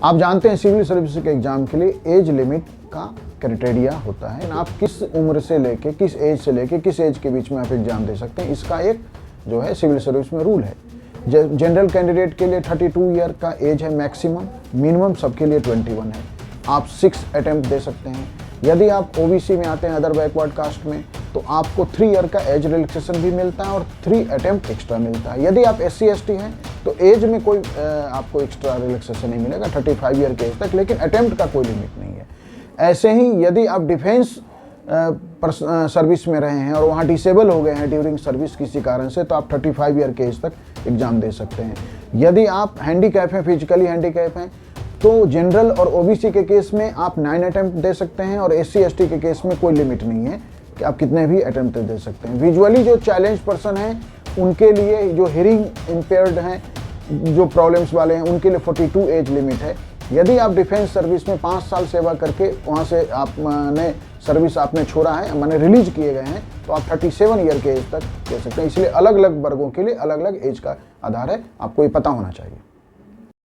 आप जानते हैं सिविल सर्विस के एग्जाम के लिए एज लिमिट का क्राइटेरिया होता है ना, आप किस उम्र से लेके किस एज से लेके किस एज के बीच में आप एग्जाम दे सकते हैं, इसका एक जो है सिविल सर्विस में रूल है। जनरल कैंडिडेट के लिए 32 ईयर का एज है मैक्सिमम, मिनिमम सबके लिए 21 है। आप 6 अटेम्प्ट दे सकते हैं। यदि आप ओबीसी में आते हैं, अदर बैकवर्ड कास्ट में, तो आपको 3 ईयर का एज रिलैक्सेशन भी मिलता है और 3 अटेम्प्ट एक्स्ट्रा मिलता है। यदि आप SC ST हैं तो एज में कोई आपको एक्स्ट्रा रिलैक्सेशन नहीं मिलेगा 35 ईयर के एज तक, लेकिन अटेम्प्ट का कोई लिमिट नहीं है। ऐसे ही यदि आप डिफेंस सर्विस में रहे हैं और वहाँ डिसेबल हो गए हैं ड्यूरिंग सर्विस किसी कारण से, तो आप 35 ईयर के एज तक एग्जाम दे सकते हैं। यदि आप हैंडीकैप हैं, फिजिकली हैंडीकैप हैं, तो जनरल और ओबीसी के केस में आप 9 अटेम्प्ट दे सकते हैं और SC ST के केस में कोई लिमिट नहीं है कि आप कितने भी अटेम्प्ट दे सकते हैं। विजुअली जो चैलेंज पर्सन हैं उनके लिए, जो हियरिंग इम्पेयर्ड हैं, जो प्रॉब्लम्स वाले हैं, उनके लिए 42 एज लिमिट है। यदि आप डिफेंस सर्विस में 5 साल सेवा करके वहाँ से आपने सर्विस आपने छोड़ा है, माने रिलीज किए गए हैं, तो आप 37 ईयर के एज तक दे सकते हैं। इसलिए अलग अलग वर्गों के लिए अलग अलग एज का आधार है, आपको ये पता होना चाहिए।